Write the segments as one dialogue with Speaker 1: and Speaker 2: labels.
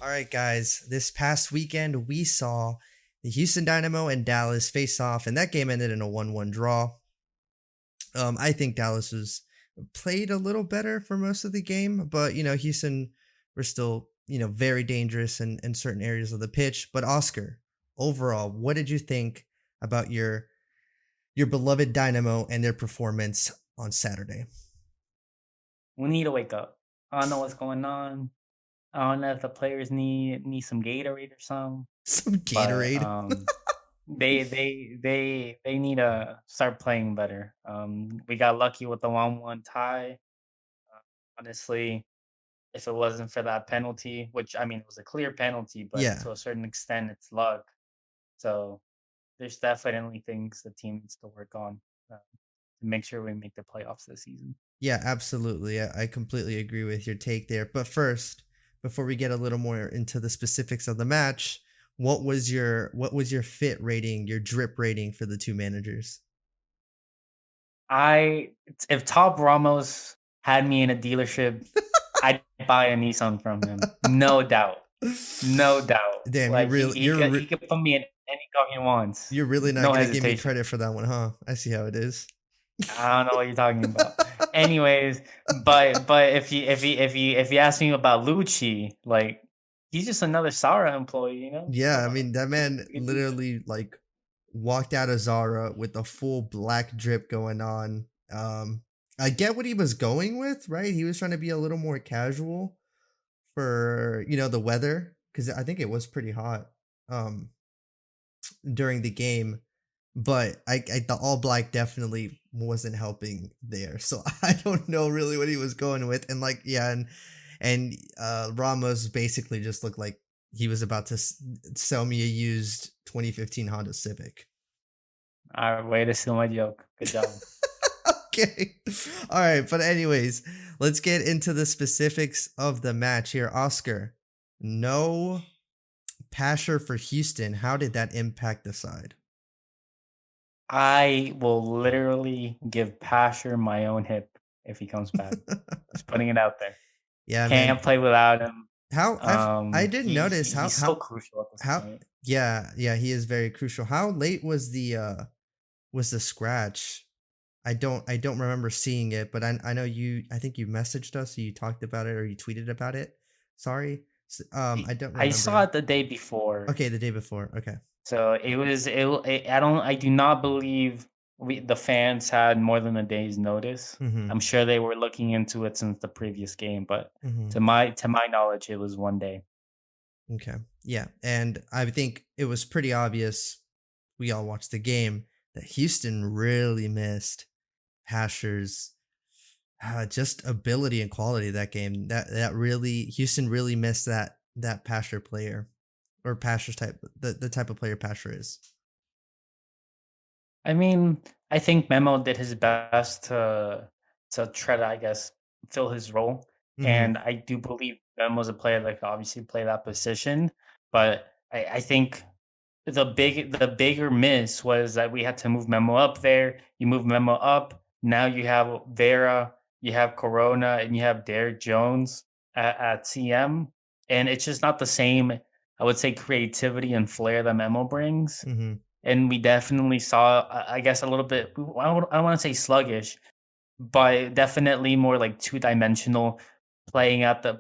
Speaker 1: All right, guys. This past weekend, we saw the Houston Dynamo and Dallas face off, and that game ended in a 1-1 draw. I think Dallas was played a little better for most of the game, but Houston were still very dangerous in certain areas of the pitch. But Oscar, overall, what did you think about your beloved Dynamo and their performance on Saturday?
Speaker 2: We need to wake up. I don't know what's going on. I don't know if the players need some Gatorade or something,
Speaker 1: Some
Speaker 2: but
Speaker 1: Gatorade.
Speaker 2: they need to start playing better. We got lucky with the 1-1 tie. Uh, Honestly, if it wasn't for that penalty, which I mean it was a clear penalty, but
Speaker 1: Yeah.
Speaker 2: to a certain extent it's luck. So there's definitely things the team needs to work on to make sure we make the playoffs this season.
Speaker 1: Yeah, absolutely. I completely agree with your take there. But first, before we get a little more into the specifics of the match, what was your fit rating, your drip rating for the two managers?
Speaker 2: I if Top Ramos had me in a dealership, I'd buy a Nissan from him, no doubt, no doubt.
Speaker 1: Damn,
Speaker 2: Like he
Speaker 1: you're
Speaker 2: could put me in any car he wants,
Speaker 1: you're really not
Speaker 2: no
Speaker 1: gonna give me
Speaker 2: hesitation.
Speaker 1: credit for that one, huh? I see how it is.
Speaker 2: I don't know what you're talking about. Anyways, but if you ask me about Lucci, like he's just another Sara employee, you know?
Speaker 1: Yeah,
Speaker 2: Come
Speaker 1: I
Speaker 2: on,
Speaker 1: mean that man
Speaker 2: we can do this.
Speaker 1: literally like walked out of Zara with a full black drip going on. I get what he was going with, right? He was trying to be a little more casual for the weather because I think it was pretty hot um during the game, but the all black definitely wasn't helping there. So I don't know really what he was going with, and like yeah, and Ramos basically just looked like he was about to sell me a used 2015 Honda Civic.
Speaker 2: All right, way to steal my joke. Good job.
Speaker 1: Okay. All right, but anyways, let's get into the specifics of the match here. Oscar, no Pasher for Houston. How did that impact the side?
Speaker 2: I will literally give Pasher my own hip if he comes back. Just putting it out there.
Speaker 1: Yeah, man.
Speaker 2: Can't play without him.
Speaker 1: I didn't notice
Speaker 2: He's so crucial at this
Speaker 1: how
Speaker 2: point.
Speaker 1: yeah, he is very crucial. How late was the scratch? I don't remember seeing it, but I know I think you messaged us, you talked about it or you tweeted about it. Sorry. I don't
Speaker 2: I saw
Speaker 1: remember.
Speaker 2: it the day before,
Speaker 1: Okay, the day before. Okay.
Speaker 2: so it was. I do not believe the fans had more than a day's notice.
Speaker 1: Mhm.
Speaker 2: I'm sure they were looking into it since the previous game, but
Speaker 1: Mhm.
Speaker 2: to my knowledge, it was 1 day.
Speaker 1: Okay. Yeah, and I think it was pretty obvious, we all watched the game, that Houston really missed Pasher's just ability and quality of that game. That really Houston really missed that Pasher player or Pasher's type the type of player Pasher is.
Speaker 2: I mean, I think Memo did his best to try to, I guess, fill his role,
Speaker 1: Mhm.
Speaker 2: and I do believe Memo's a player that can obviously play that position. But I think the bigger miss was that we had to move Memo up there. You move Memo up, now you have Vera, you have Corona, and you have Derek Jones at CM, and it's just not the same. I would say creativity and flair that Memo brings,
Speaker 1: Mhm.
Speaker 2: and we definitely saw, I guess, a little bit. I don't want to say sluggish, but definitely more like two-dimensional, playing at the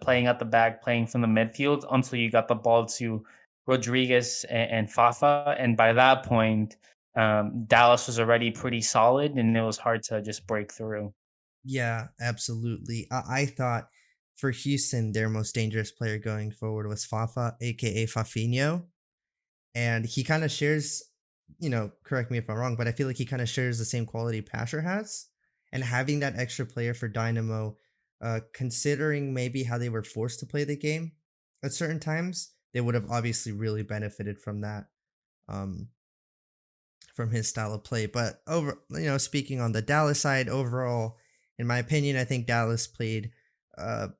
Speaker 2: back, playing from the midfield until you got the ball to Rodriguez and Fafa, and by that point, Dallas was already pretty solid, and it was hard to just break through.
Speaker 1: Yeah, absolutely. I thought for Houston, their most dangerous player going forward was Fafa, aka Fafinho. And he kind of shares, correct me if I'm wrong, but I feel like he kind of shares the same quality Pasher has. And having that extra player for Dynamo, considering maybe how they were forced to play the game at certain times, they would have obviously really benefited from that, um, from his style of play. But speaking on the Dallas side, overall, in my opinion, I think Dallas played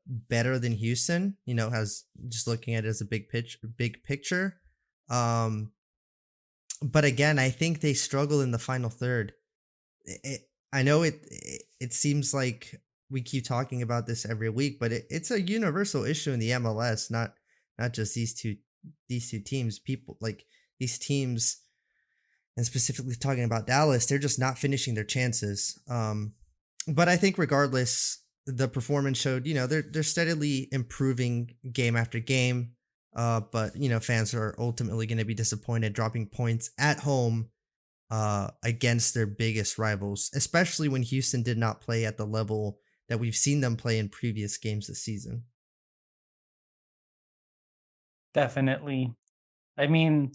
Speaker 1: better than Houston. Has just looking at it as a big picture. Um, but again, I think they struggle in the final third. I know it seems like we keep talking about this every week, but it's a universal issue in the MLS. not just these two teams, people like these teams, and specifically talking about Dallas, they're just not finishing their chances. But I think regardless, the performance showed, they're steadily improving game after game. But fans are ultimately going to be disappointed dropping points at home against their biggest rivals, especially when Houston did not play at the level that we've seen them play in previous games this season.
Speaker 2: Definitely. I mean,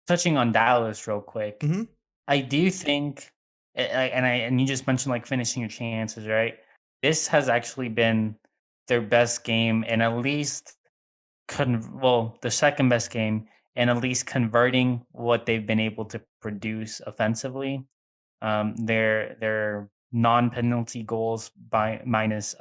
Speaker 2: touching on Dallas real quick,
Speaker 1: Hmm.
Speaker 2: I do think, and you just mentioned like finishing your chances, right? This has actually been their best game, and at least the second best game, and at least converting what they've been able to produce offensively. Their non-penalty goals by minus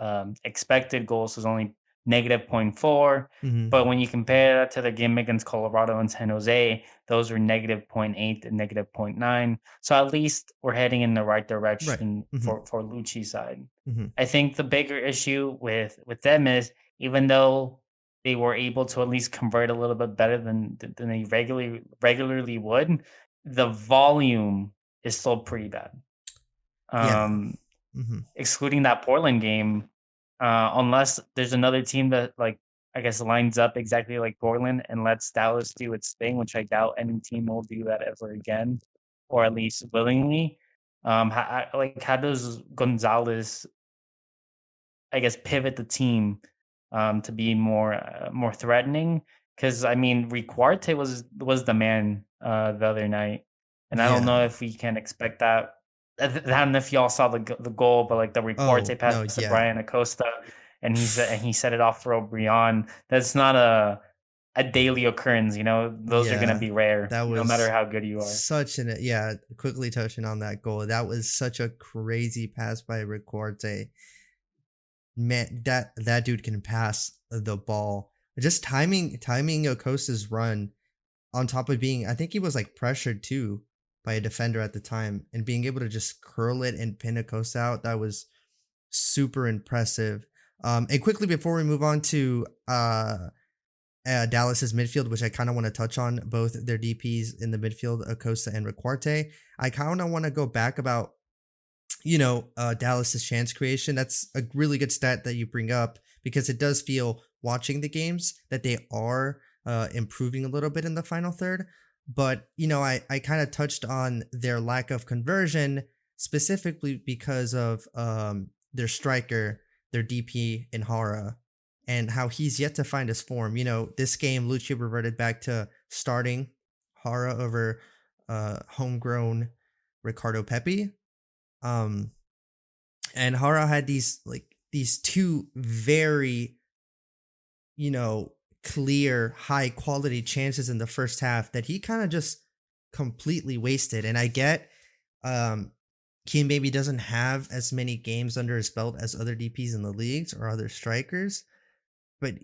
Speaker 2: expected goals was only -0.4.
Speaker 1: Hmm.
Speaker 2: But when you compare that to the game against Colorado and San Jose, those were -0.8 and -0.9. So at least we're heading in the right
Speaker 1: Right.
Speaker 2: direction
Speaker 1: Hmm.
Speaker 2: for Lucci's side.
Speaker 1: Hmm.
Speaker 2: I think the bigger issue with them is, even though they were able to at least convert a little bit better than they regularly would, the volume is still pretty bad.
Speaker 1: Yeah.
Speaker 2: Um,
Speaker 1: Hmm.
Speaker 2: Excluding that Portland game, unless there's another team that, like, I guess, lines up exactly like Portland and lets Dallas do its thing, which I doubt any team will do that ever again, or at least willingly. How does Gonzalez, I guess, pivot the team to be more threatening? Because I mean, Riquarte was the man the other night, and I don't
Speaker 1: Yeah.
Speaker 2: know if we can expect that. I don't know if y'all saw the goal, but like the
Speaker 1: Oh,
Speaker 2: Riquarte
Speaker 1: no,
Speaker 2: pass to
Speaker 1: yeah.
Speaker 2: Brian Acosta, and he set it off for O'Brien. That's not a daily occurrence, you know. Those are gonna
Speaker 1: Yeah.
Speaker 2: be rare,
Speaker 1: That
Speaker 2: no matter
Speaker 1: was
Speaker 2: how good you are.
Speaker 1: such an yeah, quickly touching on that goal. That was such a crazy pass by Ricorte. Man, that dude can pass the ball. Just timing Acosta's run on top of being, I think he was like pressured too by a defender at the time, and being able to just curl it and pin Acosta out. That was super impressive. And quickly before we move on to Dallas's midfield, which I kind of want to touch on, both their DPs in the midfield, Acosta and Riquarte. I kind of want to go back about Dallas's chance creation. That's a really good stat that you bring up, because it does feel, watching the games, that they are improving a little bit in the final third. But I kind of touched on their lack of conversion, specifically because of their striker, their DP in Hara, and how he's yet to find his form. This game Luchi reverted back to starting Hara over homegrown Ricardo Pepi. Um, and Hara had these two very, you know, clear, high quality chances in the first half that he kind of just completely wasted. And I get um he maybe doesn't have as many games under his belt as other DPs in the leagues or other strikers, but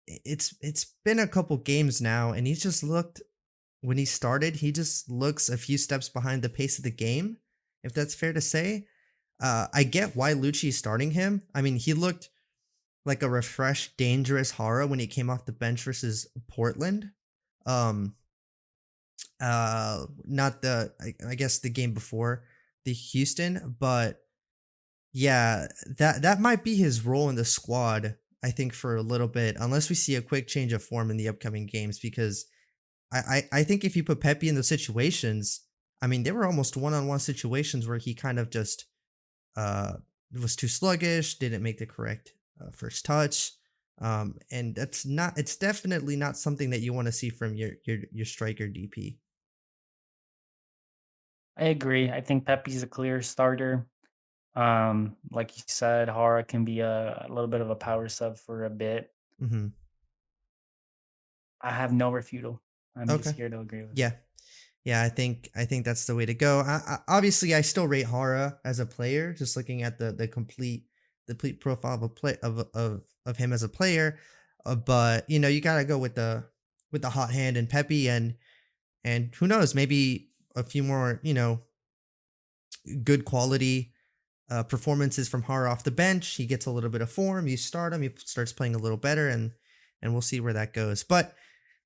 Speaker 1: it's been a couple games now, and he's just looked, when he started, he just looks a few steps behind the pace of the game, if that's fair to say. I get why Lucci's starting him. I mean, he looked like a refreshed, dangerous Hara when he came off the bench versus Portland. Um, not I guess the game before the Houston, but yeah, that might be his role in the squad. I think for a little bit, unless we see a quick change of form in the upcoming games, because I think if you put Pepe in those situations, I mean, they were almost one-on-one situations where he kind of just uh was too sluggish, didn't make the correct first touch. And it's definitely not something that you want to see from your striker DP.
Speaker 2: I agree. I think Pepe's a clear starter. Like you said, Hara can be a little bit of a power sub for a bit.
Speaker 1: Hmm.
Speaker 2: I have no refutal. I'm just
Speaker 1: Okay.
Speaker 2: here to agree with.
Speaker 1: Yeah. Yeah, I think that's the way to go. Obviously, I still rate Hara as a player. Just looking at the complete profile of a play of him as a player, but you gotta go with the hot hand and Pepe, and who knows, maybe a few more good quality performances from Hara off the bench. He gets a little bit of form. You start him, he starts playing a little better, and we'll see where that goes. But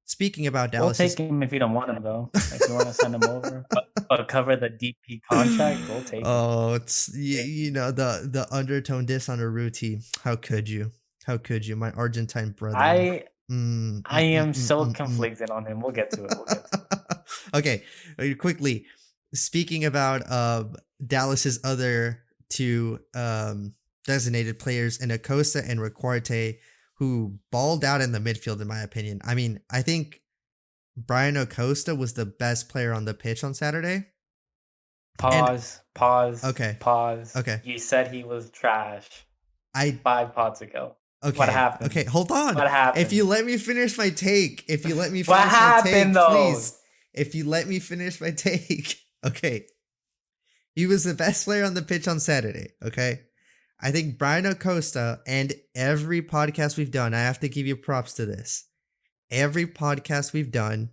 Speaker 1: speaking about
Speaker 2: We'll
Speaker 1: Dallas's,
Speaker 2: take him if you don't want him though. If you want to send him over, but cover the DP contract, we'll take him.
Speaker 1: oh, it's the undertone diss on Ruti. How could you? How could you, my Argentine brethren?
Speaker 2: I
Speaker 1: Mm,
Speaker 2: I
Speaker 1: mm, mm,
Speaker 2: am
Speaker 1: mm,
Speaker 2: so
Speaker 1: mm, mm.
Speaker 2: conflicted on him. We'll get to it. We'll get to it.
Speaker 1: Okay, quickly. Speaking about Dallas's other two designated players in Acosta and Riquarte, who balled out in the midfield, in my opinion. I mean, I think Brian Acosta was the best player on the pitch on Saturday. And
Speaker 2: Pause. Pause.
Speaker 1: okay,
Speaker 2: Pause.
Speaker 1: okay,
Speaker 2: You said he was trash
Speaker 1: I
Speaker 2: 5 pods ago. What
Speaker 1: okay,
Speaker 2: happened?
Speaker 1: okay. Hold on.
Speaker 2: What
Speaker 1: If
Speaker 2: happened?
Speaker 1: you let me finish my take,
Speaker 2: What happened though?
Speaker 1: please. If you let me finish my take, okay. He was the best player on the pitch on Saturday, okay? I think Brian Acosta, and every podcast we've done, I have to give you props to this. Every podcast we've done,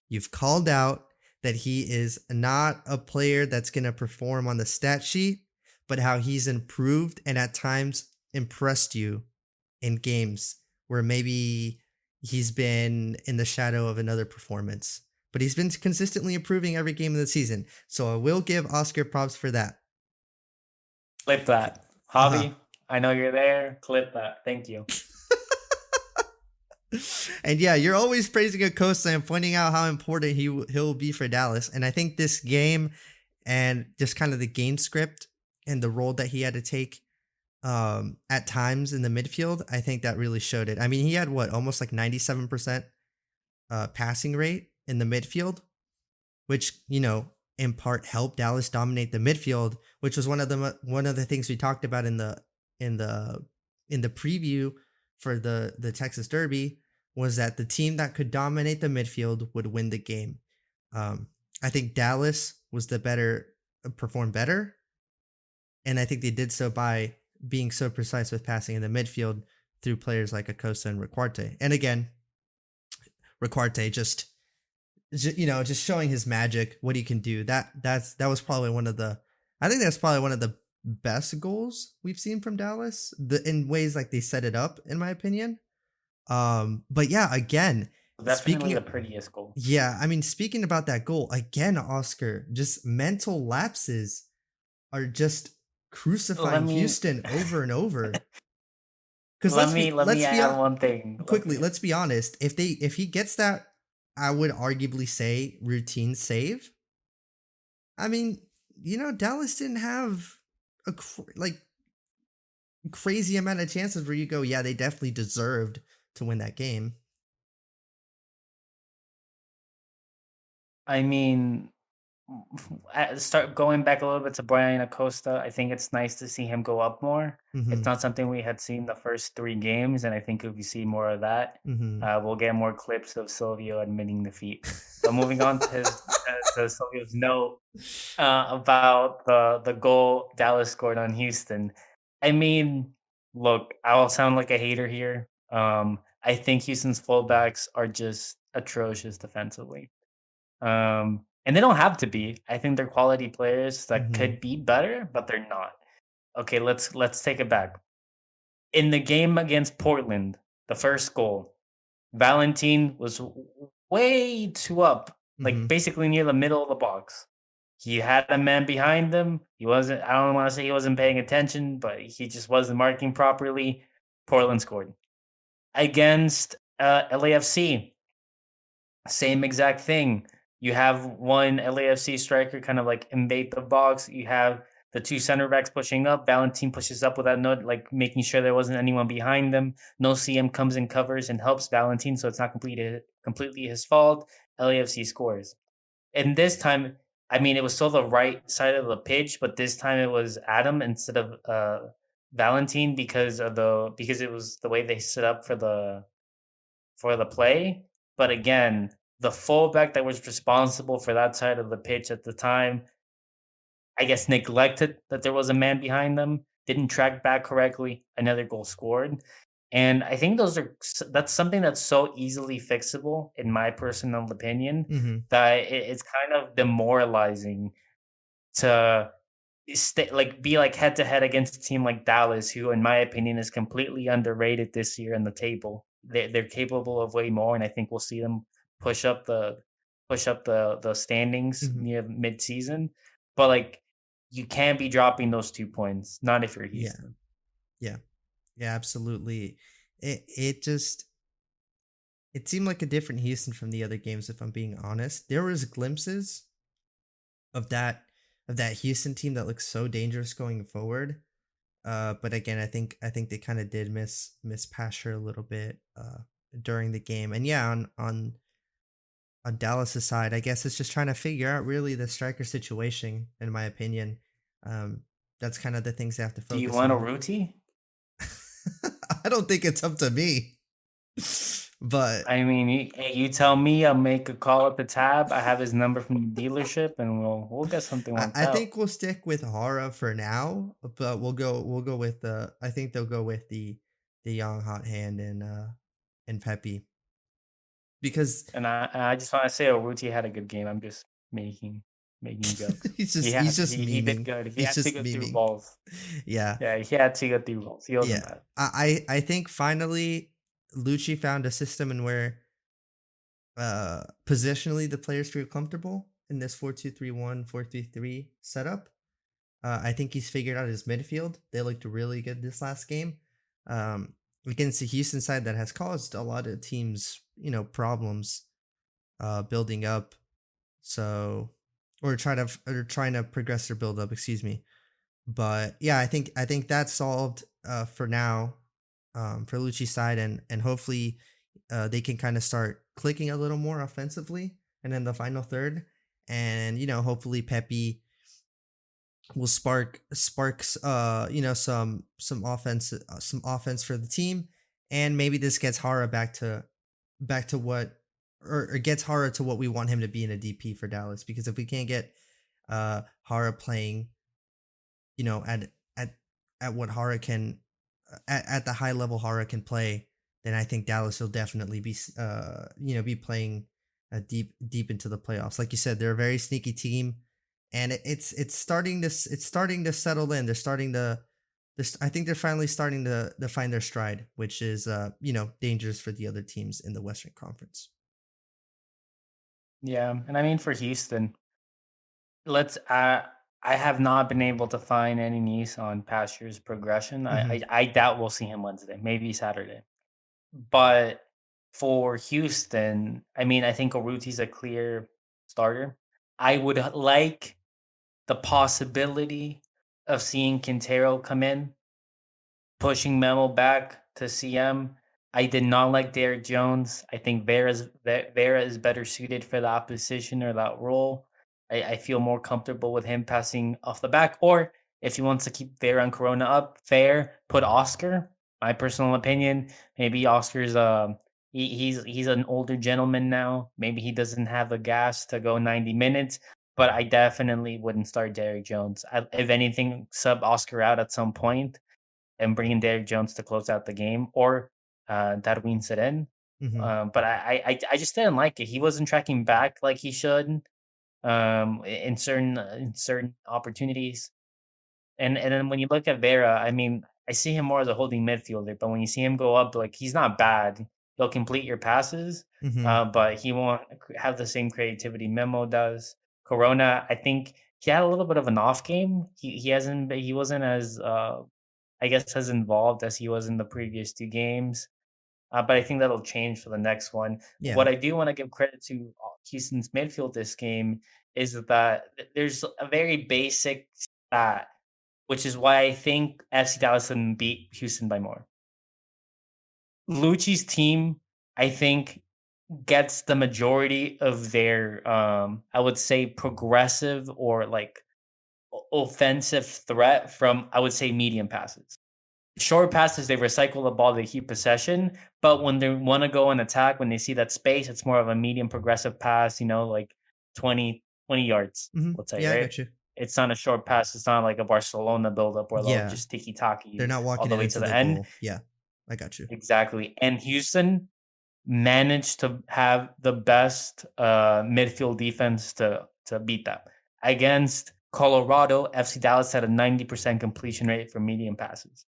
Speaker 1: you've called out that he is not a player that's going to perform on the stat sheet, but how he's improved and at times impressed you in games where maybe he's been in the shadow of another performance. But he's been consistently improving every game of the season. So I will give Oscar props for that.
Speaker 2: Clip that.
Speaker 1: Uh-huh.
Speaker 2: Javi, I know you're there. Clip that. Thank you.
Speaker 1: And yeah, you're always praising Acosta and pointing out how important he'll be for Dallas. And I think this game and just kind of the game script and the role that he had to take at times in the midfield, I think that really showed it. I mean, he had almost like 97% passing rate in the midfield, which, in part helped Dallas dominate the midfield, which was one of the things we talked about in the preview for the Texas Derby, was that the team that could dominate the midfield would win the game. I think Dallas was performed better, and I think they did so by being so precise with passing in the midfield through players like Acosta and Riquarte. And again, Riquarte just showing his magic, what he can do. That was probably one of the best goals we've seen from Dallas, in ways like they set it up, in my opinion. But yeah, again,
Speaker 2: Definitely the prettiest goal.
Speaker 1: yeah, I mean, speaking about that goal, again, Oscar, just mental lapses are just crucifying Houston over and over. Because
Speaker 2: let me add one thing
Speaker 1: quickly. Let's be honest. If he gets that, I would arguably say routine save. I mean, Dallas didn't have a crazy amount of chances where you go, yeah, they definitely deserved to win that game.
Speaker 2: I mean, start going back a little bit to Brian Acosta. I think it's nice to see him go up more.
Speaker 1: Mm-hmm.
Speaker 2: It's not something we had seen the first 3 games, and I think if we see more of that, we'll get more clips of Silvio admitting defeat. So moving on to Silvio's note about the goal Dallas scored on Houston. I mean, look, I'll sound like a hater here. I think Houston's fullbacks are just atrocious defensively. And they don't have to be. I think they're quality players that could be better, but they're not. Okay, let's take it back. In the game against Portland, the first goal, Valentin was way too up, like basically near the middle of the box. He had a man behind him. I don't want to say he wasn't paying attention, but he just wasn't marking properly. Portland scored. Against LAFC, same exact thing. You have one LAFC striker kind of like invade the box. You have the 2 center backs pushing up. Valentin pushes up without like making sure there wasn't anyone behind them. No CM comes and covers and helps Valentin, so it's not completely his fault. LAFC scores. And this time, I mean, it was still the right side of the pitch, but this time it was Adam instead of Valentin because it was the way they set up for the play. But again, the fullback that was responsible for that side of the pitch at the time, I guess, neglected that there was a man behind them, didn't track back correctly, another goal scored. And I think that's something that's so easily fixable, in my personal opinion, that it's kind of demoralizing to be like head to head against a team like Dallas, who, in my opinion, is completely underrated this year in the table. they're capable of way more, and I think we'll see them push up the the standings
Speaker 1: Mhm.
Speaker 2: near mid-season. But like, you can't be dropping those 2 points, not if you're
Speaker 1: Yeah.
Speaker 2: Houston.
Speaker 1: Yeah. Yeah, absolutely. It just it seemed like a different Houston from the other games, if I'm being honest. There was glimpses of that Houston team that looks so dangerous going forward. But again, I think they kind of did miss Pasher a little bit during the game. And yeah, on Dallas's side, I guess it's just trying to figure out really the striker situation, in my opinion. Um, that's kind of the things they have to
Speaker 2: Do you
Speaker 1: focus
Speaker 2: want a
Speaker 1: on.
Speaker 2: Ruti?
Speaker 1: I don't think it's up to me. But
Speaker 2: I mean, you tell me, I'll make a call at the tab. I have his number from the dealership, and we'll get something worked
Speaker 1: I
Speaker 2: out.
Speaker 1: think we'll stick with Hara for now, but we'll go with the I think they'll go with the young hot hand and Pepe because
Speaker 2: And I just want to say, Ruti had a good game. I'm just making jokes.
Speaker 1: he's just
Speaker 2: He did
Speaker 1: memeing.
Speaker 2: good. He
Speaker 1: He's
Speaker 2: had to
Speaker 1: just
Speaker 2: go through
Speaker 1: memeing.
Speaker 2: balls.
Speaker 1: Yeah.
Speaker 2: Yeah, he had to go through balls. He wasn't
Speaker 1: Yeah.
Speaker 2: bad.
Speaker 1: I think finally Lucci found a system in where positionally the players feel comfortable in this 4-2-3-1, 4-3-3 setup. I think he's figured out his midfield. They looked really good this last game. Um, Against the Houston side that has caused a lot of teams, problems building up. So, or trying to progress their build up. Excuse me. But yeah, I think that's solved for now for Lucci's side, and hopefully they can kind of start clicking a little more offensively, and then the final third, and hopefully Pepe will sparks some offense for the team, and maybe this gets Hara back to what or gets Hara to what we want him to be in a DP for Dallas, because if we can't get Hara playing at at at what Hara can at the high level Hara can play, then I think Dallas will definitely be playing deep into the playoffs. Like you said, they're a very sneaky team, and it's starting to settle in. I think they're finally starting to find their stride, which is dangerous for the other teams in the Western Conference.
Speaker 2: Yeah, and I mean for Houston, let's. I have not been able to find any news on Pasture's progression.
Speaker 1: Hmm.
Speaker 2: I doubt we'll see him Wednesday, maybe Saturday. But for Houston, I mean, I think Urruti's a clear starter. I would like the possibility of seeing Quintero come in, pushing Memo back to CM. I did not like Derek Jones. I think Vera is better suited for that position or that role. I feel more comfortable with him passing off the back. Or if he wants to keep Vera and Corona up, fair, put Oscar. My personal opinion, maybe Oscar's he's an older gentleman now. Maybe he doesn't have the gas to go 90 minutes. But I definitely wouldn't start Derek Jones. If anything, sub Oscar out at some point and bringing Derek Jones to close out the game, or Darwin Seren.
Speaker 1: Hmm.
Speaker 2: But I just didn't like it. He wasn't tracking back like he should in certain opportunities. And then when you look at Vera, I mean, I see him more as a holding midfielder, but when you see him go up, like he's not bad. He'll complete your passes,
Speaker 1: Hmm.
Speaker 2: but he won't have the same creativity Memo does. Corona, I think he had a little bit of an off game. He wasn't as I guess as involved as he was in the previous two games. But I think that'll change for the next one.
Speaker 1: Yeah.
Speaker 2: What I do want to give credit to Houston's midfield this game is that there's a very basic stat, which is why I think FC Dallas didn't beat Houston by more. Lucci's team, I think, gets the majority of their, I would say, progressive or like offensive threat from, I would say, medium passes. Short passes, they recycle the ball, they keep possession. But when they want to go and attack, when they see that space, it's more of a medium progressive pass, like 20 yards,
Speaker 1: Hmm.
Speaker 2: let's say,
Speaker 1: Yeah, I
Speaker 2: right?
Speaker 1: got you.
Speaker 2: It's not a short pass. It's not like a Barcelona buildup where they'll
Speaker 1: Yeah,
Speaker 2: just tiki taka
Speaker 1: they're
Speaker 2: you
Speaker 1: not
Speaker 2: all
Speaker 1: walking
Speaker 2: the
Speaker 1: it
Speaker 2: way to
Speaker 1: into
Speaker 2: the
Speaker 1: the
Speaker 2: end.
Speaker 1: goal. Yeah, I got you.
Speaker 2: Exactly. And Houston managed to have the best midfield defense to beat that. Against Colorado, FC Dallas had a 90% completion rate for medium passes.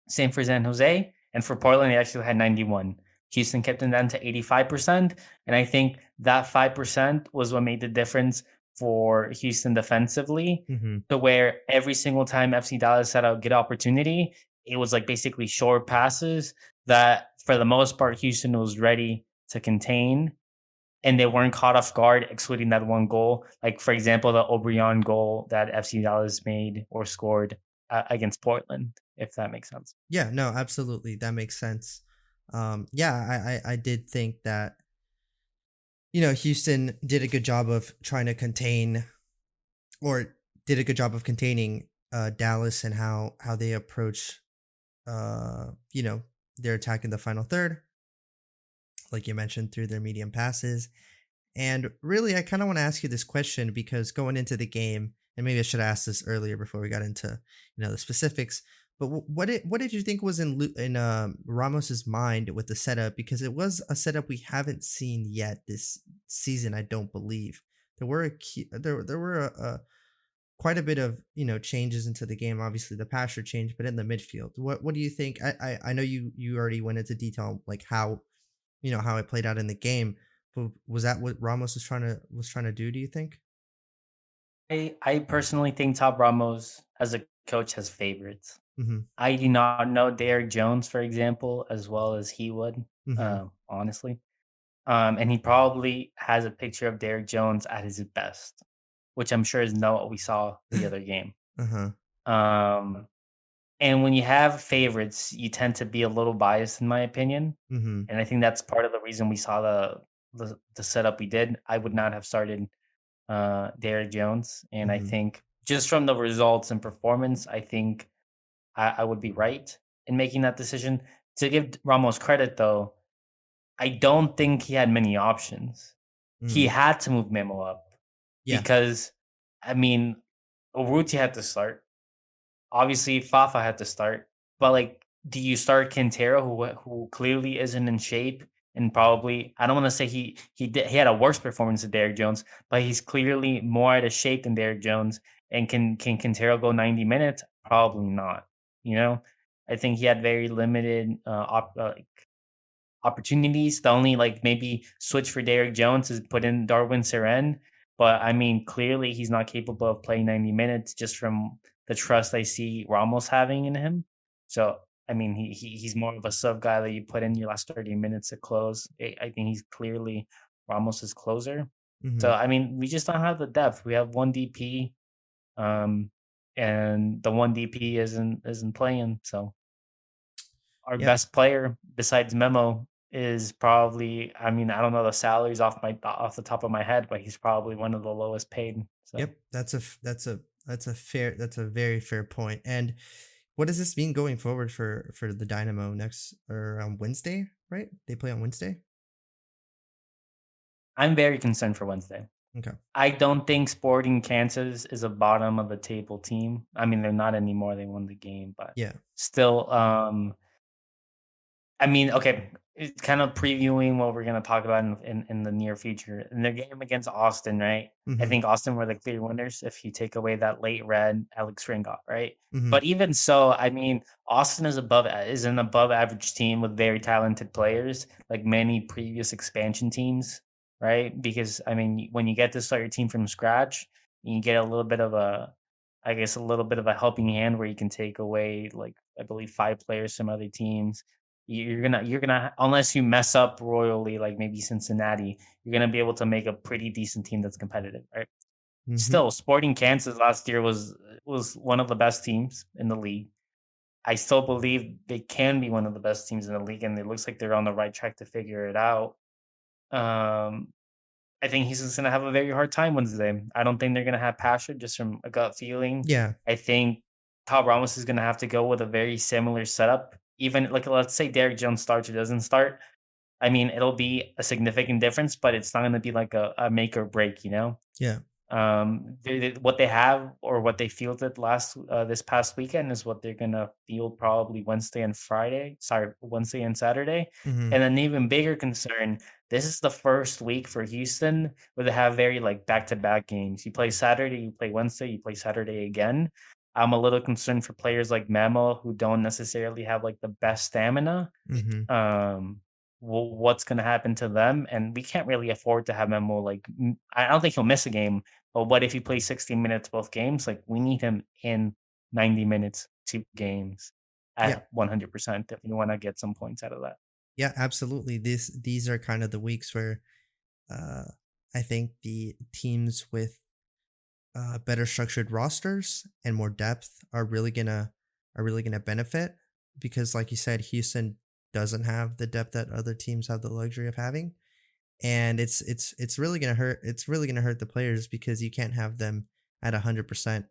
Speaker 2: Same for San Jose, and for Portland, they actually had 91. Houston kept it down to 85%. And I think that 5% was what made the difference for Houston defensively,
Speaker 1: Hmm.
Speaker 2: to where every single time FC Dallas had a good opportunity, it was like basically short passes that for the most part Houston was ready to contain, and they weren't caught off guard, excluding that one goal. Like for example, the O'Brien goal that FC Dallas made or scored against Portland, if that makes sense.
Speaker 1: Yeah, no, absolutely. That makes sense. Yeah, I did think that, Houston did a good job of trying to contain, or did a good job of containing Dallas, and how they approach their attack in the final third, like you mentioned, through their medium passes. And really, I kind of want to ask you this question because going into the game, and maybe I should have asked this earlier before we got into the specifics. But what did you think was in Ramos's mind with the setup? Because it was a setup we haven't seen yet this season. I don't believe there were quite a bit of changes into the game. Obviously, the passer changed, but in the midfield, what do you think? I know you already went into detail like how it played out in the game. But was that what Ramos was trying to do? Do you think?
Speaker 2: I personally think Top Ramos as a coach has favorites.
Speaker 1: Mm-hmm.
Speaker 2: I do not know Derek Jones, for example, as well as he would,
Speaker 1: Mm-hmm.
Speaker 2: honestly. And he probably has a picture of Derek Jones at his best, which I'm sure is not what we saw the other game.
Speaker 1: Uh-huh.
Speaker 2: Um, and when you have favorites, you tend to be a little biased, in my opinion.
Speaker 1: Mm-hmm.
Speaker 2: And I think that's part of the reason we saw the setup we did. I would not have started Derek Jones, and I
Speaker 1: Mm-hmm.
Speaker 2: think just from the results and performance, I think I would be right in making that decision. To give Ramos credit, though, I don't think he had many options. He
Speaker 1: Mm.
Speaker 2: had to move Memo up
Speaker 1: Yeah.
Speaker 2: because, I mean, Urruti had to start. Obviously, Fafa had to start, but like, do you start Quintero, who clearly isn't in shape, and probably I don't want to say he had a worse performance than Derek Jones, but he's clearly more out of shape than Derek Jones. And can Quintero go 90 minutes? Probably not. You know, I think he had very limited opportunities. The only like maybe switch for Derek Jones is put in Darwin Seren. But I mean, clearly he's not capable of playing 90 minutes just from the trust I see Ramos having in him. So I mean, he's more of a sub guy that you put in your last 30 minutes to close. I think he's clearly Ramos's closer.
Speaker 1: Mm-hmm.
Speaker 2: So I mean, we just don't have the depth. We have one DP, um, and the one DP isn't playing. So our
Speaker 1: Yep.
Speaker 2: best player besides Memo is probably, I mean, I don't know the salaries off the top of my head, but he's probably one of the lowest paid. So
Speaker 1: Yep. That's a very fair point. And what does this mean going forward for the Dynamo next, or on Wednesday? Right? They play on Wednesday.
Speaker 2: I'm very concerned for Wednesday.
Speaker 1: Okay.
Speaker 2: I don't think Sporting Kansas is a bottom of the table team. I mean, they're not anymore. They won the game, but
Speaker 1: Yeah.
Speaker 2: still, I mean, okay, it's kind of previewing what we're gonna talk about in the near future. In their game against Austin, right? I
Speaker 1: Mm-hmm.
Speaker 2: think Austin were the clear winners if you take away that late red Alex Ring got, right?
Speaker 1: Mm-hmm.
Speaker 2: But even so, I mean, Austin is an above average team with very talented players, like many previous expansion teams, right? Because I mean, when you get to start your team from scratch, you get a little bit of a, I guess, a little bit of a helping hand where you can take away, like, I believe 5 players from other teams. You're gonna, unless you mess up royally, like maybe Cincinnati, you're gonna be able to make a pretty decent team that's competitive, right?
Speaker 1: Mm-hmm.
Speaker 2: Still, Sporting Kansas last year was one of the best teams in the league. I still believe they can be one of the best teams in the league, and it looks like they're on the right track to figure it out. Um, I think he's just gonna have a very hard time Wednesday. I don't think they're gonna have passion just from a gut feeling.
Speaker 1: Yeah.
Speaker 2: I think Kyle Ramos is gonna have to go with a very similar setup. Even like let's say Derek Jones starts or doesn't start. I mean, it'll be a significant difference, but it's not gonna be like a make or break, you know?
Speaker 1: Yeah.
Speaker 2: What they have or what they fielded this past weekend is what they're gonna field probably Wednesday and Friday. Sorry, Wednesday and Saturday.
Speaker 1: Mm-hmm.
Speaker 2: And an even bigger concern, this is the first week for Houston where they have very like back to back games. You play Saturday, you play Wednesday, you play Saturday again. I'm a little concerned for players like Memo who don't necessarily have like the best stamina.
Speaker 1: Mm-hmm.
Speaker 2: Um, what's going to happen to them. And we can't really afford to have Memo like I don't think he'll miss a game. But what if he plays 60 minutes both games? Like we need him in 90 minutes, 2 games
Speaker 1: Yeah,
Speaker 2: at 100% if you want to get some points out of that.
Speaker 1: yeah, absolutely. These are kind of the weeks where uh, I think the teams with better structured rosters and more depth are really gonna benefit because, like you said, Houston doesn't have the depth that other teams have the luxury of having, and it's really gonna hurt. It's really gonna hurt the players because you can't have them at 100%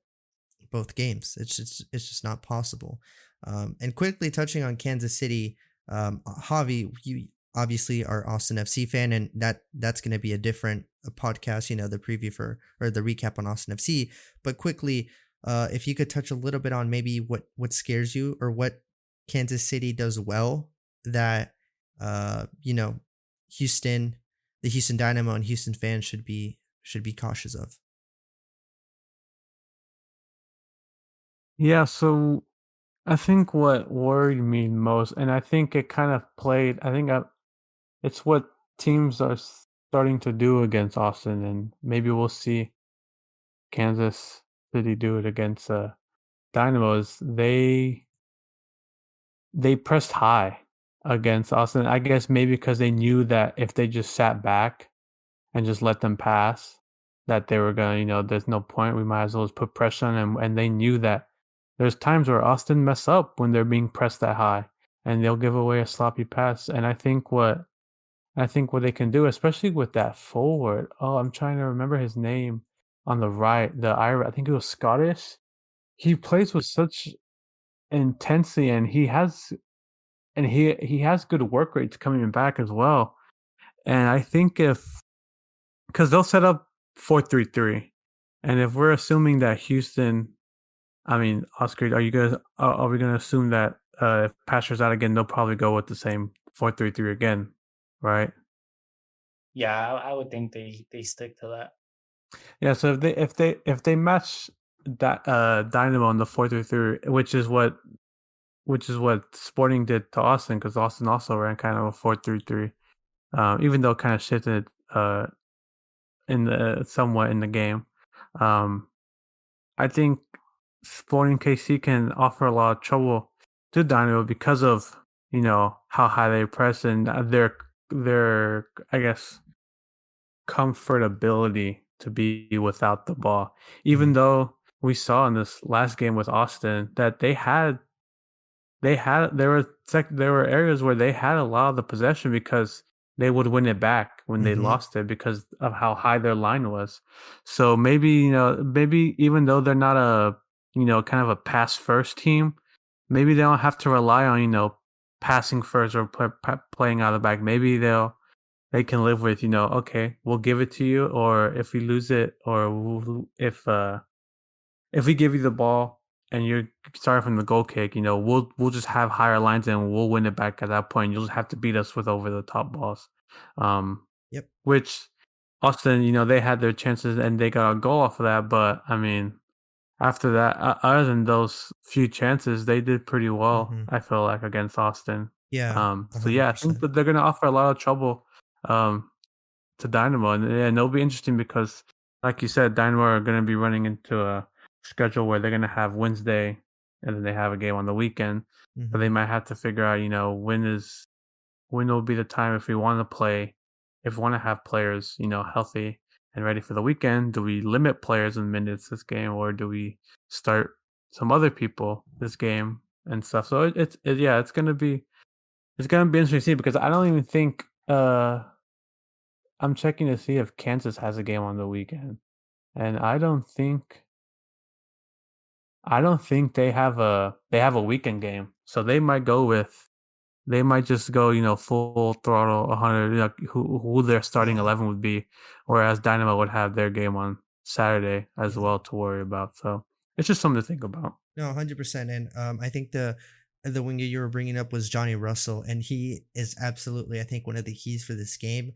Speaker 1: both games. It's just not possible. And quickly touching on Kansas City, Javi, you obviously are Austin FC fan, and that's going to be a different podcast. You know, the preview for or the recap on Austin FC. But quickly, if you could touch a little bit on maybe what scares you or what Kansas City does well that you know Houston, the Houston Dynamo and Houston fans should be cautious of.
Speaker 3: Yeah, so I think what worried me most, and I think it kind of played, it's what teams are starting to do against Austin, and maybe we'll see Kansas City do it against Dynamos. They pressed high against Austin. I guess maybe because they knew that if they just sat back and just let them pass, that they were gonna, there's no point. We might as well just put pressure on them. And they knew that there's times where Austin mess up when they're being pressed that high, and they'll give away a sloppy pass. And I think what they can do, especially with that forward. Oh, I'm trying to remember his name on the right. I think it was Scottish. He plays with such intensity, and he has good work rates coming back as well. And I think if because they'll set up 4-3-3, and if we're assuming that Houston, I mean, Oscar, are we gonna assume that if Pasher's out again, they'll probably go with the same 4-3-3 again, right?
Speaker 2: Yeah, I would think they stick to that.
Speaker 3: Yeah. So if they match that Dynamo on the 4-3-3, which is what Sporting did to Austin, because Austin also ran kind of a 4-3-3, even though kind of shifted in the somewhat in the game. Um, I think Sporting KC can offer a lot of trouble to Dynamo because of how high they press and their I guess comfortability to be without the ball. Even
Speaker 1: Mhm,
Speaker 3: though we saw in this last game with Austin that there were areas where they had a lot of the possession because they would win it back when they
Speaker 1: mhm,
Speaker 3: lost it because of how high their line was. So maybe even though they're not a kind of a pass first team, maybe they don't have to rely on passing first or playing out of the back. Maybe they can live with okay, we'll give it to you, or if we lose it, or if we give you the ball and you're starting from the goal kick, we'll just have higher lines and we'll win it back at that point. You'll just have to beat us with over the top balls. Um,
Speaker 1: yep,
Speaker 3: which Austin, they had their chances and they got a goal off of that. But I mean, after that, other than those few chances, they did pretty well.
Speaker 1: mhm.
Speaker 3: I feel like against Austin.
Speaker 1: Yeah,
Speaker 3: So yeah, I think
Speaker 1: 100%.
Speaker 3: that they're gonna offer a lot of trouble. To Dynamo, and it'll be interesting because, like you said, Dynamo are going to be running into a schedule where they're going to have Wednesday, and then they have a game on the weekend. So they
Speaker 1: Mhm,
Speaker 3: might have to figure out, when will be the time if we want to play, if we want to have players, healthy and ready for the weekend. Do we limit players in minutes this game, or do we start some other people this game and stuff? So yeah, it's gonna be interesting to see because I don't even think I'm checking to see if Kansas has a game on the weekend, and I don't think they have a weekend game. So they might just go, full throttle 100, who their starting
Speaker 1: yeah.
Speaker 3: 11 would be, whereas Dynamo would have their game on Saturday as
Speaker 1: Yeah.
Speaker 3: well to worry about. So it's just something to think about.
Speaker 1: No, 100%. And I think the winger you were bringing up was Johnny Russell, and he is absolutely, I think, one of the keys for this game,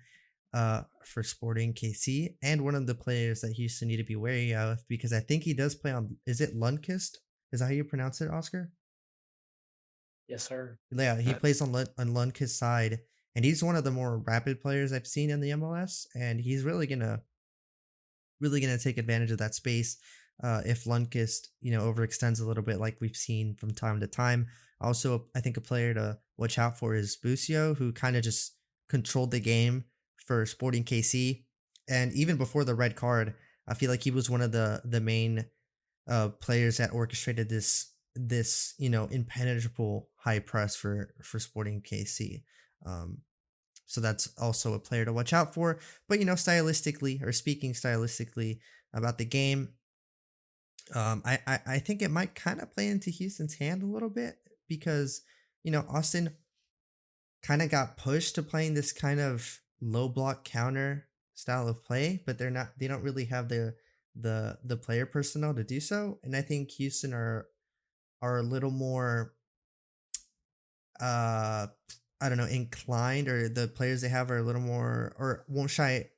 Speaker 1: for Sporting KC, and one of the players that Houston need to be wary of because I think he does play on. Is it Lundkist? Is that how you pronounce it, Oscar?
Speaker 2: Yes, sir.
Speaker 1: Yeah, he plays on on Lundkist's side, and he's one of the more rapid players I've seen in the MLS, and he's really gonna take advantage of that space. If Lundqvist, overextends a little bit, like we've seen from time to time. Also, I think a player to watch out for is Busio, who kind of just controlled the game for Sporting KC, and even before the red card, I feel like he was one of the main players that orchestrated this impenetrable high press for Sporting KC. Um, so that's also a player to watch out for. But stylistically, or speaking stylistically about the game, I think it might kind of play into Houston's hand a little bit because Austin kind of got pushed to playing this kind of low block counter style of play, but they don't really have the player personnel to do so. And I think Houston are a little more uh I don't know, inclined, or the players they have are a little more, or won't shy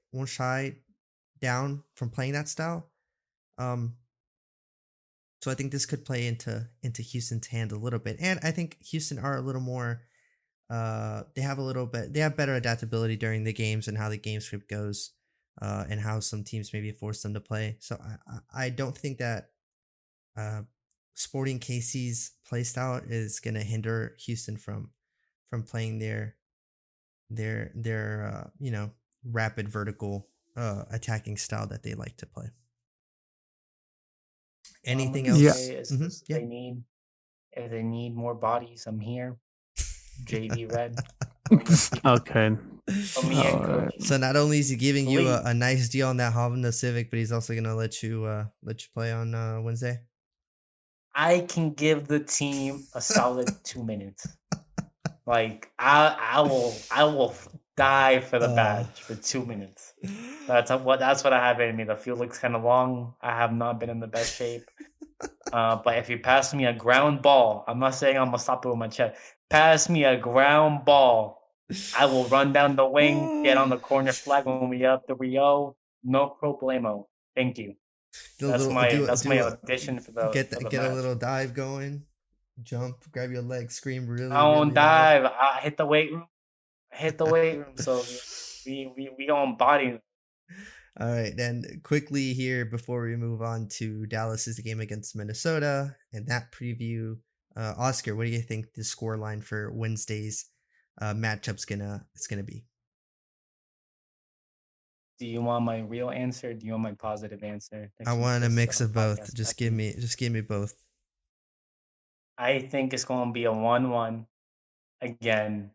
Speaker 1: down from playing that style. Um so I think this could play into Houston's hand a little bit. And I think Houston are a little more they have better adaptability during the games and how the game script goes, and how some teams maybe force them to play. So I don't think that uh Sporting KC's play style is gonna hinder Houston from playing their rapid vertical attacking style that they like to play.
Speaker 2: All I'm
Speaker 1: Anything
Speaker 2: gonna
Speaker 3: Yeah.
Speaker 1: else?
Speaker 2: say is
Speaker 1: Mhm. Yeah.
Speaker 2: if they need more bodies, I'm here. JV Red. Come and see-
Speaker 3: Okay.
Speaker 2: come me and
Speaker 3: All right.
Speaker 2: coach.
Speaker 1: So not only is he giving you
Speaker 2: Please.
Speaker 1: a nice deal on that Honda Civic, but he's also gonna let you play on Wednesday.
Speaker 2: I can give the team a solid 2 minutes. Like I will die for the
Speaker 1: Uh,
Speaker 2: badge for 2 minutes. That's what I have in me. The field looks kind of long. I have not been in the best shape. But if you pass me a ground ball, I'm not saying I'm gonna stop it with my chest. Pass me a ground ball, I will run down the wing, get on the corner flag when we up the Rio. No problemo. Thank you.
Speaker 1: do a
Speaker 2: That's
Speaker 1: little
Speaker 2: my
Speaker 1: do
Speaker 2: that's my
Speaker 1: do a
Speaker 2: audition for the
Speaker 1: get a
Speaker 2: match.
Speaker 1: little dive going, jump, grab your leg, scream
Speaker 2: I
Speaker 1: really
Speaker 2: won't
Speaker 1: really loud.
Speaker 2: dive. I hit the weight room. Hit the weight room. So we on body.
Speaker 1: All right, then quickly here before we move on to Dallas's game against Minnesota and that preview, Oscar, what do you think the score line for Wednesday's matchup's gonna be?
Speaker 2: Do you want my real answer? Do you want my positive answer? To
Speaker 1: I
Speaker 2: keep
Speaker 1: want a
Speaker 2: this
Speaker 1: mix of both.
Speaker 2: podcast
Speaker 1: Just
Speaker 2: happy?
Speaker 1: just give me both.
Speaker 2: I think it's going to be a 1-1 again.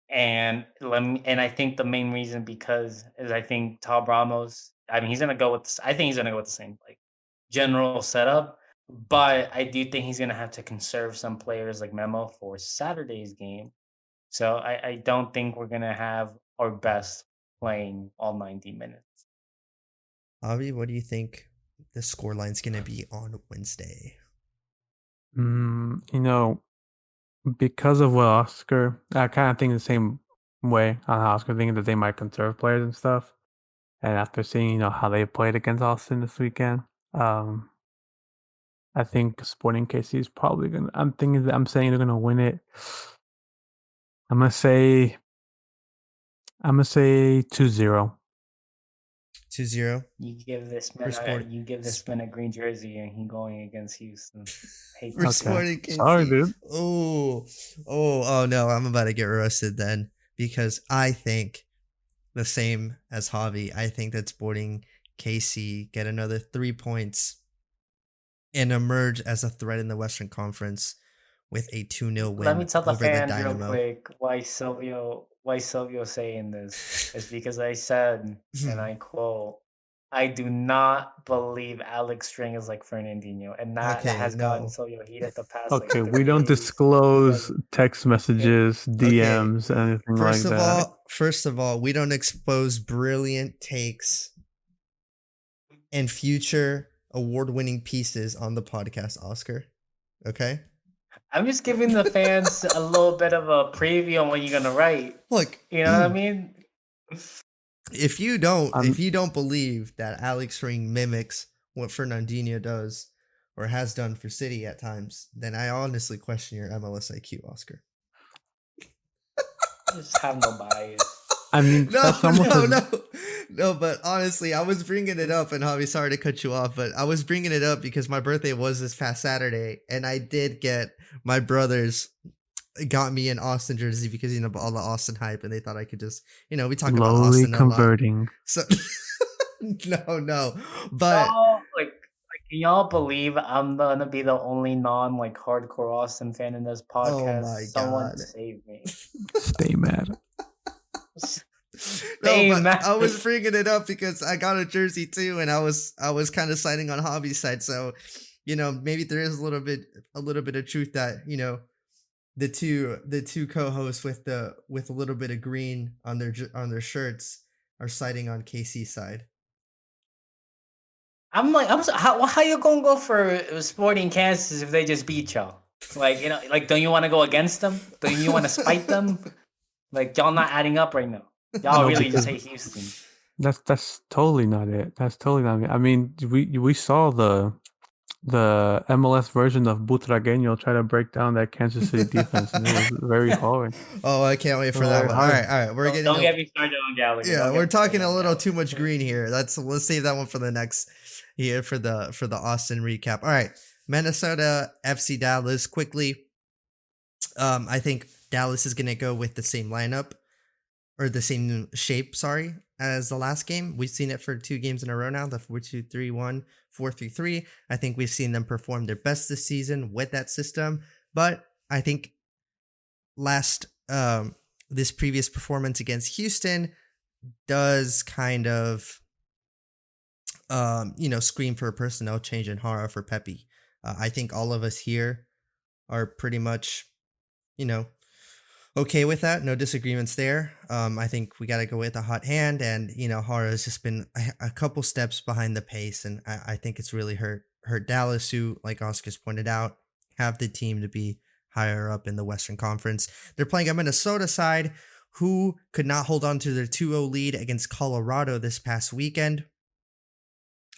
Speaker 2: And I think the main reason because is I think Tom Ramos. I mean, he's gonna go with. I think he's gonna go with the same like general setup, but I do think he's gonna have to conserve some players like Memo for Saturday's game. So I don't think we're gonna have our best playing all 90 minutes.
Speaker 1: Avi, what do you think the score line's gonna be on Wednesday?
Speaker 3: You know, because of what Oscar, I kind of think the same way on how Oscar thinking that they might conserve players and stuff. And after seeing, how they played against Austin this weekend, I think Sporting KC is probably gonna. I'm saying they're gonna win it. I'm gonna say 2-0.
Speaker 1: 2-0
Speaker 2: You give this
Speaker 1: for
Speaker 2: man
Speaker 1: Sport
Speaker 2: you give this man a green jersey and he going against Houston. Hate
Speaker 1: for
Speaker 2: to
Speaker 3: Okay.
Speaker 2: see it.
Speaker 1: Sporting KC.
Speaker 3: Sorry, dude.
Speaker 1: Oh no, I'm about to get roasted then because I think the same as Javi. I think that Sporting KC get another 3 points and emerge as a threat in the Western Conference with a 2-0
Speaker 2: Let me
Speaker 1: win
Speaker 2: tell the
Speaker 1: over the
Speaker 2: fans real
Speaker 1: Dynamo.
Speaker 2: quick why Silvio saying this is because I said, and I quote, I do not believe Alex String is like Fernandinho, and that
Speaker 1: Okay,
Speaker 2: has gotten
Speaker 1: no.
Speaker 2: Silvio heated the past like
Speaker 3: Okay, we
Speaker 2: 3
Speaker 3: don't
Speaker 2: days.
Speaker 3: disclose text
Speaker 2: Okay.
Speaker 3: messages,
Speaker 1: Okay.
Speaker 3: DMs, anything like that.
Speaker 1: First of all, we don't expose brilliant takes and future award-winning pieces on the podcast, Oscar. Okay?
Speaker 2: I'm just giving the fans a little bit of a preview on what you're gonna write.
Speaker 1: Look,
Speaker 2: You know what I mean?
Speaker 1: if you don't
Speaker 3: I'm
Speaker 1: believe that Alex Ring mimics what Fernandinho does or has done for City at times, then I honestly question your MLS IQ, Oscar.
Speaker 2: just have no bias.
Speaker 3: I mean,
Speaker 1: No,
Speaker 3: that's almost
Speaker 1: no. But honestly, I was bringing it up, and Javi, sorry to cut you off, but I was bringing it up because my birthday was this past Saturday, and I did get my brothers got me an Austin jersey because all the Austin hype, and they thought I could just we talk about
Speaker 3: slowly
Speaker 1: Austin a lot.
Speaker 3: converting.
Speaker 1: So no, but
Speaker 2: No, can y'all believe I'm gonna be the only hardcore Austin fan in this podcast?
Speaker 1: my
Speaker 2: Someone
Speaker 1: God.
Speaker 2: save me.
Speaker 3: Stay mad.
Speaker 1: no, but
Speaker 2: mad.
Speaker 1: I was bringing it up because I got a jersey too, and I was kind of siding on Hobby's side. So, maybe there is a little bit of truth that the two co-hosts with a little bit of green on their shirts are siding on KC's side.
Speaker 2: How you gonna go for Sporting Kansas if they just beat y'all? Don't you want to go against them? Don't you want to spite them? Y'all not adding up right now. Y'all
Speaker 3: No,
Speaker 2: really just
Speaker 3: because-
Speaker 2: hate Houston.
Speaker 3: That's totally not it. That's totally not it. I mean, we saw the MLS version of Butragueño try to break down that Kansas City defense, and it was very hard.
Speaker 1: Oh, I can't wait for that
Speaker 3: Very
Speaker 1: one. All
Speaker 3: hard.
Speaker 1: right. We're getting
Speaker 2: Don't get me started on Gallagher.
Speaker 1: yeah,
Speaker 2: Don't get
Speaker 1: we're
Speaker 2: me started
Speaker 1: talking a
Speaker 2: on
Speaker 1: little
Speaker 2: Gallagher.
Speaker 1: too much green here. Let's save that one for the next here for the Austin recap. All right, Minnesota FC Dallas quickly. I think Dallas is gonna go with the same lineup or the same shape. Sorry, as the last game. We've seen it for 2 games in a row now. The 4-2-3-1, 4-3-3. I think we've seen them perform their best this season with that system. But I think this previous performance against Houston does kind of scream for a personnel change in Hara for Pepe. I think all of us here are pretty much okay with that. No disagreements there. I think we got to go with a hot hand, and Hara has just been a couple steps behind the pace, and I think it's really hurt Dallas, who, like Oscar's pointed out, have the team to be higher up in the Western Conference. They're playing a Minnesota side who could not hold on to their 2-0 lead against Colorado this past weekend.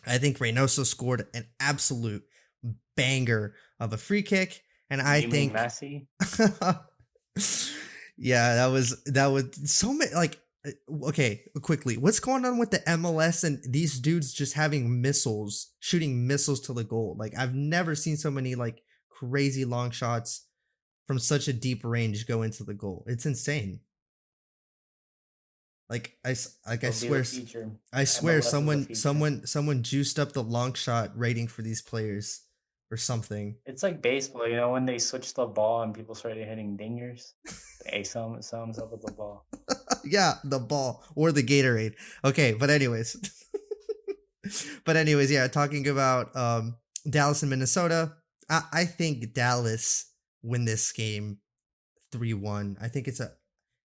Speaker 1: I think Reynoso scored an absolute banger of a free kick, and I think
Speaker 2: Messi.
Speaker 1: Yeah, that was so many. Okay, quickly, what's going on with the MLS and these dudes just having shooting missiles to the goal? I've never seen so many crazy long shots from such a deep range go into the goal. It's insane. I swear someone juiced up the long shot rating for these players or something.
Speaker 2: It's like baseball, when they switch the ball and people started hitting dingers. Hey, something's up with the ball.
Speaker 1: Yeah, the ball or the Gatorade. Okay, but anyways. Yeah, talking about Dallas and Minnesota. I think Dallas win this game 3-1. I think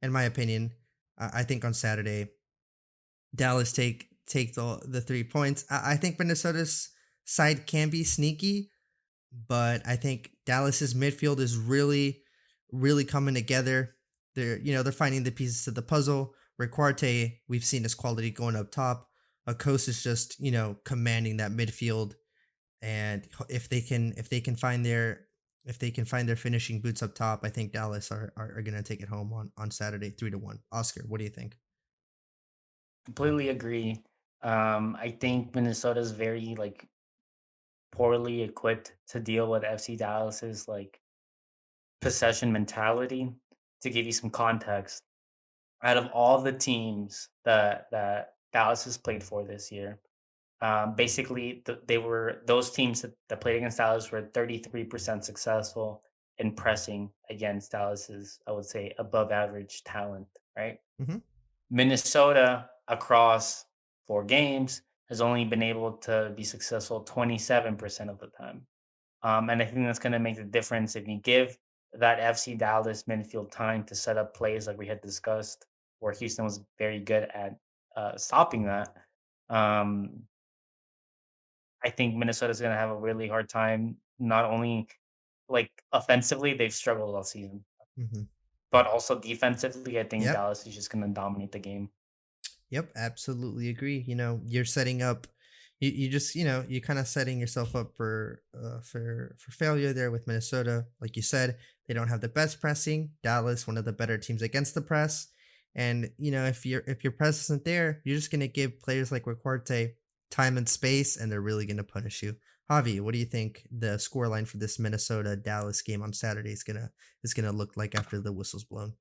Speaker 1: in my opinion, I think on Saturday, Dallas take the 3 points. I think Minnesota's side can be sneaky, but I think Dallas's midfield is really, really coming together. They're finding the pieces of the puzzle. Riquarte, we've seen his quality going up top. Akos is just commanding that midfield, and if they can find their finishing boots up top, I think Dallas are gonna take it home on Saturday 3-1. Oscar, what do you think?
Speaker 2: Completely agree. I think Minnesota is very poorly equipped to deal with FC Dallas's possession mentality. To give you some context, out of all the teams that Dallas has played for this year, basically those teams that played against Dallas were 33% successful in pressing against Dallas's, I would say, above average talent, right?
Speaker 1: Mhm.
Speaker 2: Minnesota across 4 games has only been able to be successful 27% of the time. And I think that's going to make the difference if you give that FC Dallas midfield time to set up plays like we had discussed, where Houston was very good at stopping that. I think Minnesota's going to have a really hard time. Not only offensively, they've struggled all season,
Speaker 1: Mhm.
Speaker 2: but also defensively, I think
Speaker 1: Yep.
Speaker 2: Dallas is just going to dominate the game.
Speaker 1: Yep, absolutely agree. You're setting up you just you kind of setting yourself up for failure there with Minnesota. Like you said, they don't have the best pressing. Dallas, one of the better teams against the press, and if your press isn't there, you're just gonna give players like Riquarte time and space, and they're really gonna punish you. Javi, what do you think the scoreline for this Minnesota Dallas game on Saturday is gonna look like after the whistle's blown?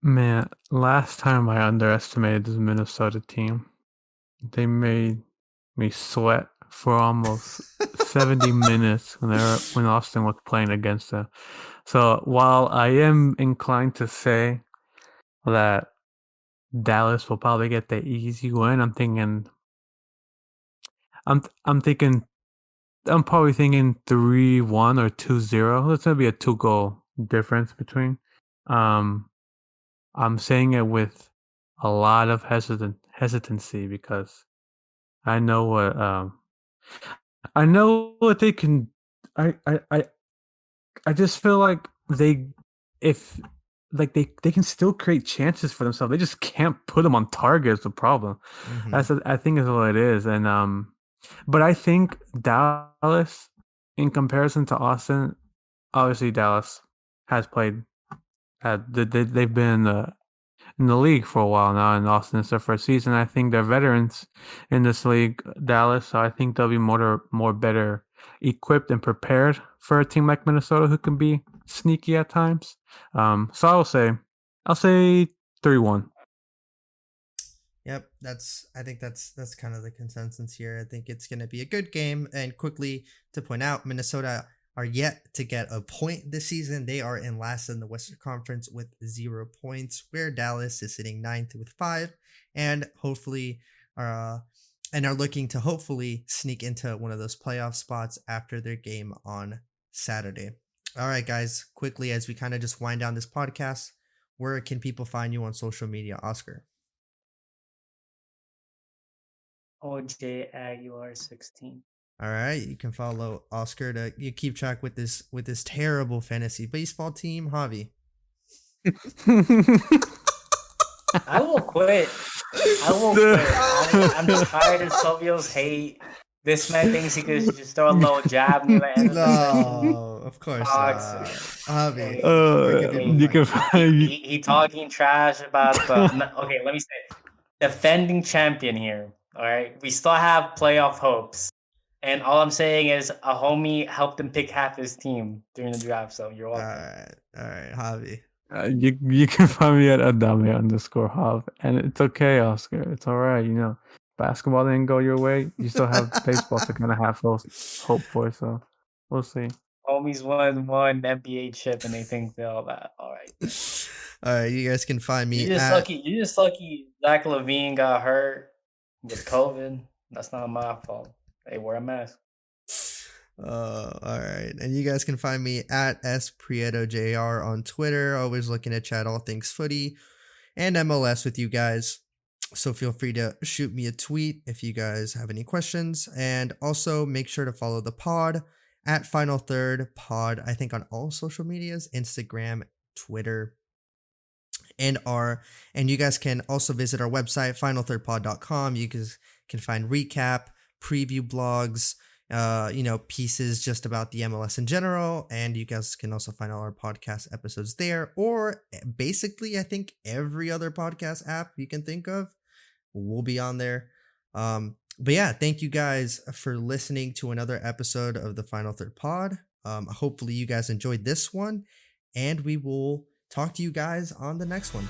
Speaker 3: Man, last time I underestimated this Minnesota team. They made me sweat for almost 70 minutes when Austin was playing against them. So while I am inclined to say that Dallas will probably get the easy win, I'm probably thinking 3-1 or 2-0. It's gonna be a 2-goal difference between. I'm saying it with a lot of hesitancy because I know what they can. I just feel like if they can still create chances for themselves. They just can't put them on target. Is the problem. I think is what it is. And but I think Dallas, in comparison to Austin, obviously Dallas has played. They've been in the league for a while now, and Austin is their first season. I think they're veterans in this league, Dallas. So I think they'll be more better equipped and prepared for a team like Minnesota, who can be sneaky at times. So I'll say 3-1.
Speaker 1: Yep, I think that's kind of the consensus here. I think it's going to be a good game. And quickly to point out, Minnesota are yet to get a point this season. They are in last in the Western Conference with 0 points, where Dallas is sitting 9th with 5, and are looking to hopefully sneak into one of those playoff spots after their game on Saturday. All right, guys, quickly as we kind of just wind down this podcast, where can people find you on social media, Oscar?
Speaker 2: OJ Aguilar 16.
Speaker 1: All right, you can follow Oscar to keep track with this terrible fantasy baseball team, Javi.
Speaker 2: I will quit. I'm tired of Silvio's hate. This man thinks he could just throw a little jab near the end of the session.
Speaker 1: No, of course not. Javi,
Speaker 3: you can find
Speaker 2: he talking trash about the. Okay, let me say, defending champion here. All right, we still have playoff hopes. And all I'm saying is a homie helped him pick half his team during the draft, so you're welcome.
Speaker 1: All right, Javi.
Speaker 3: You can find me at Adame_Hav, and it's okay, Oscar. It's all right. Basketball didn't go your way. You still have baseball to kind of have hope for, so we'll see.
Speaker 2: Homies won one NBA chip, and they think they're all that. All right.
Speaker 1: All right, you guys can find me.
Speaker 2: You're just lucky Zach LaVine got hurt with COVID. That's not my fault. Hey, wear a mask.
Speaker 1: All right. And you guys can find me at SPrietoJR on Twitter. Always looking to chat all things footy and MLS with you guys. So feel free to shoot me a tweet if you guys have any questions. And also make sure to follow the pod at Final Third Pod, I think on all social medias, Instagram, Twitter, and you guys can also visit our website, finalthirdpod.com. You guys can find recap, preview blogs, pieces just about the MLS in general, and you guys can also find all our podcast episodes there, or basically I think every other podcast app you can think of will be on there. But yeah, thank you guys for listening to another episode of the Final Third Pod. Hopefully you guys enjoyed this one, and we will talk to you guys on the next one.